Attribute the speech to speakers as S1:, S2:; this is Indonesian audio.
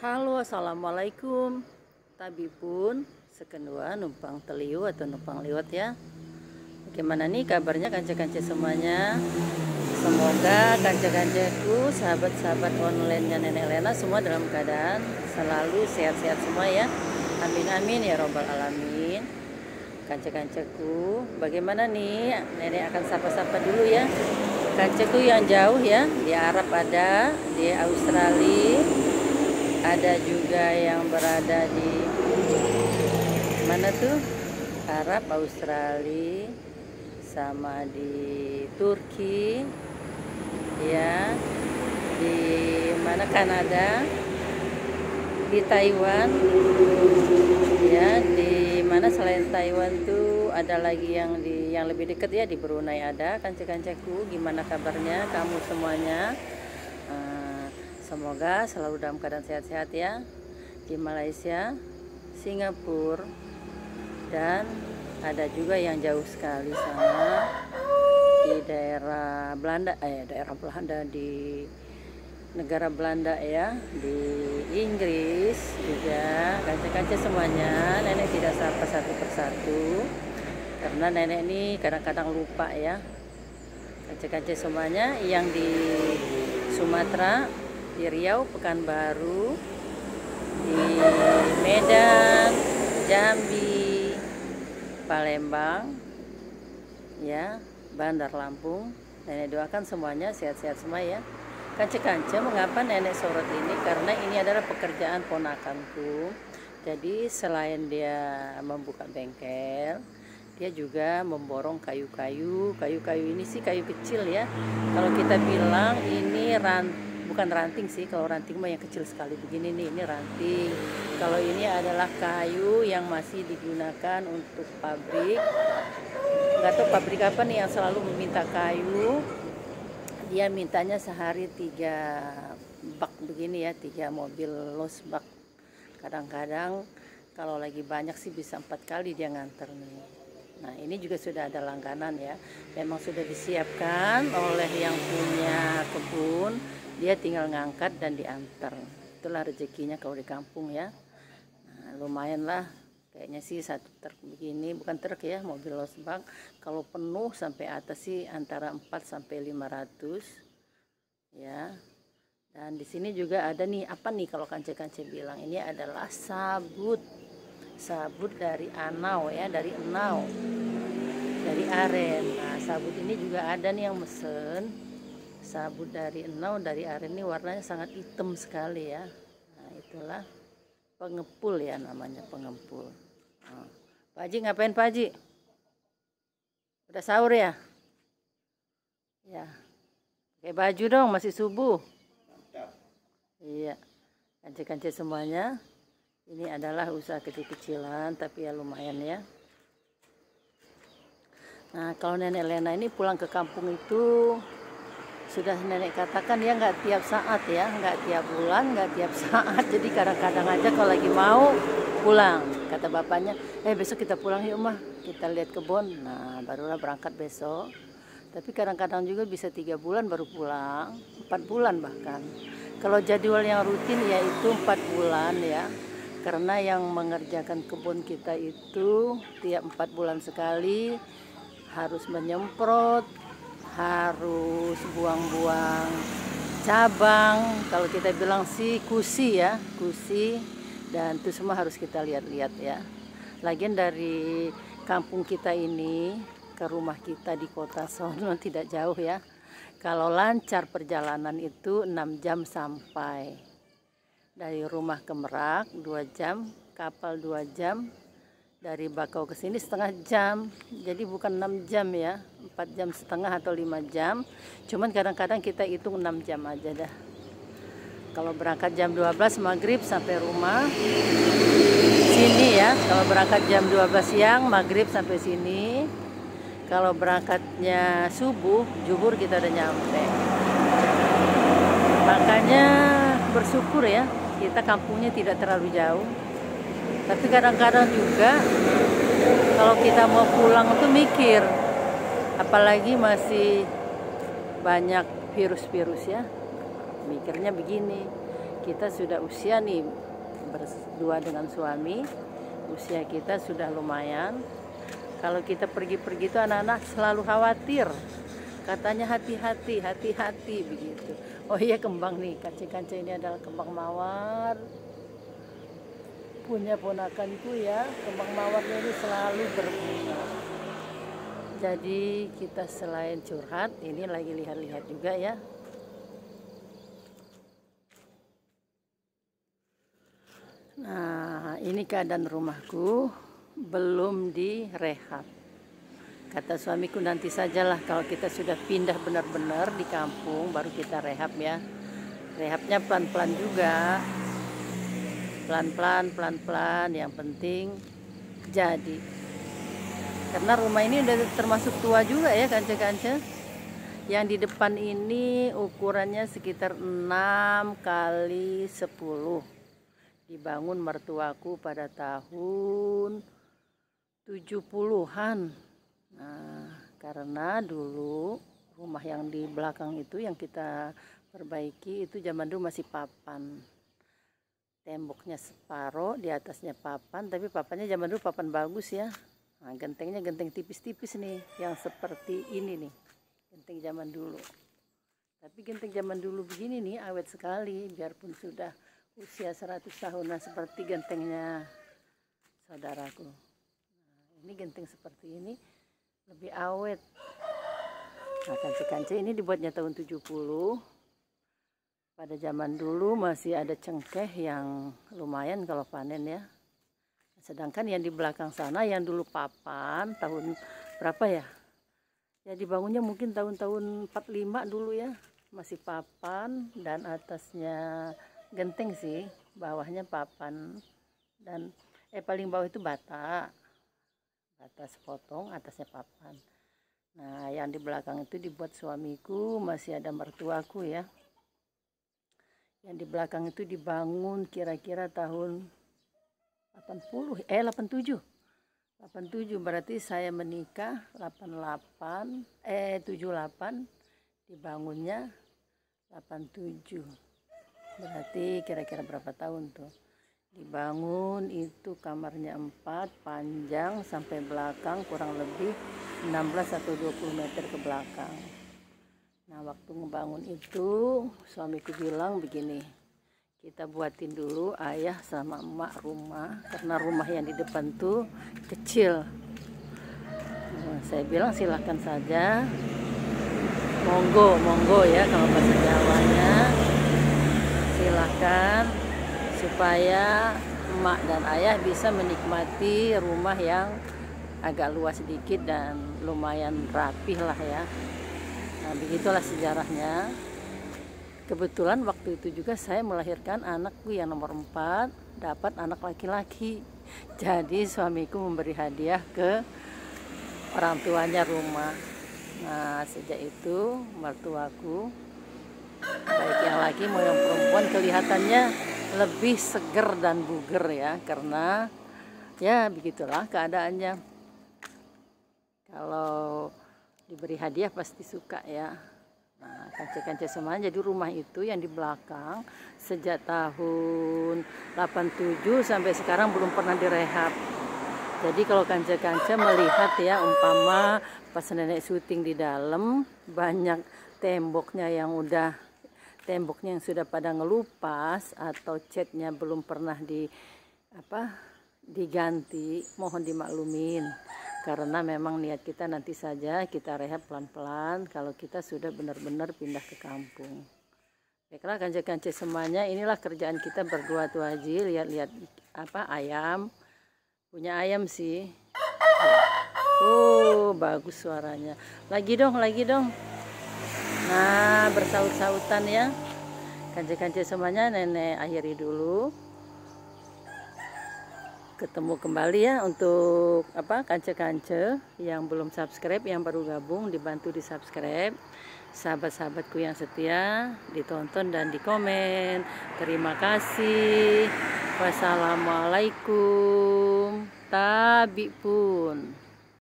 S1: Halo, assalamualaikum. Tabi pun sekenua numpang teliu atau numpang liwat ya. Bagaimana nih kabarnya kanca-kanca semuanya? Semoga kanca-kancaku, sahabat-sahabat online-nya Nenek Lena semua dalam keadaan selalu sehat-sehat semua ya. Amin amin ya robbal alamin. Kanca-kancaku, bagaimana nih? Nenek akan sapa-sapa dulu ya. Kancaku yang jauh ya, di Arab ada, di Australia ada juga yang berada di mana tuh, Arab, Australia, sama di Turki ya, di mana, Kanada, di Taiwan ya, di mana selain Taiwan tuh ada lagi yang lebih dekat ya, di Brunei ada. Kanca-kancaku, gimana kabarnya kamu semuanya? Semoga selalu dalam keadaan sehat-sehat ya. Di Malaysia, Singapura, dan ada juga yang jauh sekali sana di daerah Belanda, di negara Belanda ya, di Inggris juga. Kanca-kanca semuanya, nenek tidak sapa satu persatu karena nenek ini kadang-kadang lupa ya. Kanca-kanca semuanya yang di Sumatera, di Riau, Pekanbaru, di Medan, Jambi, Palembang ya, Bandar Lampung, nenek doakan semuanya sehat-sehat semua ya. Kanca-kanca, mengapa nenek sorot ini? Karena ini adalah pekerjaan ponakanku. Jadi selain dia membuka bengkel, dia juga memborong kayu-kayu. Kayu-kayu ini sih kayu kecil ya. Kalau kita bilang ini bukan ranting sih, kalau ranting mah yang kecil sekali begini nih, ini ranting. Kalau ini adalah kayu yang masih digunakan untuk pabrik. Nggak tahu pabrik apa nih yang selalu meminta kayu. Dia mintanya sehari 3 bak begini ya, 3 mobil lost bak. Kadang-kadang kalau lagi banyak sih bisa 4 kali dia nganter nih. Nah ini juga sudah ada langganan ya, memang sudah disiapkan oleh yang punya kebun. Dia tinggal ngangkat dan diantar. Itulah rezekinya kalau di kampung ya. Nah, lumayan lah. Kayaknya sih satu truk begini, bukan truk ya, mobil losbak. Kalau penuh sampai atas sih antara 4 sampai 500 ya. Dan di sini juga ada nih, apa nih kalau kanca-kanca bilang, ini adalah sabut. Sabut dari anau ya, dari enau, dari aren. Nah, sabut ini juga ada nih yang mesen. Sabut dari enau, dari aren, ini warnanya sangat hitam sekali ya. Nah itulah pengepul ya, namanya pengepul. Nah, Pak Haji ngapain Pak Haji? Udah sahur ya? Ya, pakai baju dong, masih subuh. Iya, kanca-kanca semuanya, ini adalah usaha kecil-kecilan tapi ya lumayan ya. Nah kalau Nenek Lena ini pulang ke kampung itu sudah nenek katakan ya, nggak tiap saat ya, nggak tiap bulan, nggak tiap saat. Jadi kadang-kadang aja kalau lagi mau pulang, kata bapaknya, besok kita pulang yuk mah, kita lihat kebun. Nah barulah berangkat besok. Tapi kadang-kadang juga bisa 3 bulan baru pulang, 4 bulan bahkan. Kalau jadwal yang rutin yaitu 4 bulan ya, karena yang mengerjakan kebun kita itu tiap 4 bulan sekali harus menyemprot, harus buang-buang cabang, kalau kita bilang sih kusi ya, kusi, dan itu semua harus kita lihat-lihat ya. Lagian dari kampung kita ini ke rumah kita di kota sono tidak jauh ya. Kalau lancar perjalanan itu 6 jam sampai. Dari rumah ke Merak 2 jam, kapal 2 jam, dari Bakau ke sini setengah jam. Jadi bukan 6 jam ya, 4 jam setengah atau 5 jam. Cuman kadang-kadang kita hitung 6 jam aja dah. Kalau berangkat jam 12 maghrib sampai rumah sini ya. Kalau berangkat jam 12 siang maghrib sampai sini. Kalau berangkatnya subuh zuhur kita udah nyampe. Makanya bersyukur ya, kita kampungnya tidak terlalu jauh. Tapi kadang-kadang juga kalau kita mau pulang tuh mikir, apalagi masih banyak virus-virus ya, mikirnya begini, kita sudah usia nih, berdua dengan suami, usia kita sudah lumayan. Kalau kita pergi-pergi itu anak-anak selalu khawatir, katanya hati-hati, hati-hati begitu. Oh iya, kembang nih, kancing-kancing ini adalah kembang mawar punya ponakanku ya. Kembang mawarnya ini selalu berbunga. Jadi kita selain curhat, ini lagi lihat-lihat juga ya. Nah, ini keadaan rumahku belum direhab. Kata suamiku, nanti sajalah kalau kita sudah pindah benar-benar di kampung baru kita rehab ya. Rehabnya pelan-pelan juga, pelan-pelan, yang penting jadi. Karena rumah ini udah termasuk tua juga ya, kanca-kanca. Yang di depan ini ukurannya sekitar 6 kali 10. Dibangun mertuaku pada tahun 70-an. Nah, karena dulu rumah yang di belakang itu yang kita perbaiki itu zaman dulu masih papan. Temboknya separoh, di atasnya papan, tapi papannya zaman dulu papan bagus ya. Nah, gentengnya genteng tipis-tipis nih, yang seperti ini nih. Genteng zaman dulu. Tapi genteng zaman dulu begini nih awet sekali, biarpun sudah usia 100 tahunan seperti gentengnya saudaraku. Nah, ini genteng seperti ini lebih awet. Nah, kancing-kancing ini dibuatnya tahun 70. Pada zaman dulu masih ada cengkeh yang lumayan kalau panen ya. Sedangkan yang di belakang sana yang dulu papan tahun berapa ya? Ya dibangunnya mungkin tahun-tahun 45 dulu ya. Masih papan dan atasnya genteng sih, bawahnya papan dan paling bawah itu bata sepotong, atasnya papan. Nah, yang di belakang itu dibuat suamiku, masih ada mertuaku ya. Yang di belakang itu dibangun kira-kira tahun 87, berarti saya menikah 78 dibangunnya 87. Berarti kira-kira berapa tahun tuh dibangun. Itu kamarnya 4, panjang sampai belakang kurang lebih 16 atau 20 meter ke belakang. Nah, waktu ngebangun itu suamiku bilang begini, kita buatin dulu ayah sama emak rumah, karena rumah yang di depan tuh kecil. Nah, saya bilang silahkan saja, monggo ya kalau bahasa Jawanya. Silahkan, supaya emak dan ayah bisa menikmati rumah yang agak luas sedikit dan lumayan rapih lah ya. Nah, begitulah sejarahnya. Kebetulan waktu itu juga saya melahirkan anakku yang nomor 4, dapat anak laki-laki. Jadi suamiku memberi hadiah ke orang tuanya rumah. Nah, sejak itu mertuaku, baik yang laki mau yang perempuan, kelihatannya lebih seger dan buger ya, karena ya begitulah keadaannya. Kalau diberi hadiah pasti suka ya. Nah, kanca-kanca semuanya, jadi rumah itu yang di belakang sejak tahun 87 sampai sekarang belum pernah direhab. Jadi kalau kanca-kanca melihat ya, umpama pas nenek syuting di dalam, banyak temboknya yang sudah pada ngelupas atau catnya belum pernah diganti, mohon dimaklumin. Karena memang niat kita nanti saja kita rehab pelan-pelan kalau kita sudah benar-benar pindah ke kampung. Baiklah kanca-kanca semuanya, inilah kerjaan kita berdua tuh Haji, lihat-lihat ayam. Punya ayam sih. Oh, bagus suaranya. Lagi dong. Nah, bersaut-sautan ya. Kanca-kanca semuanya, nenek akhiri dulu. Ketemu kembali ya untuk kanca-kanca yang belum subscribe, yang baru gabung dibantu di subscribe. Sahabat-sahabatku yang setia, ditonton dan dikomen. Terima kasih. Wassalamualaikum. Tabi pun.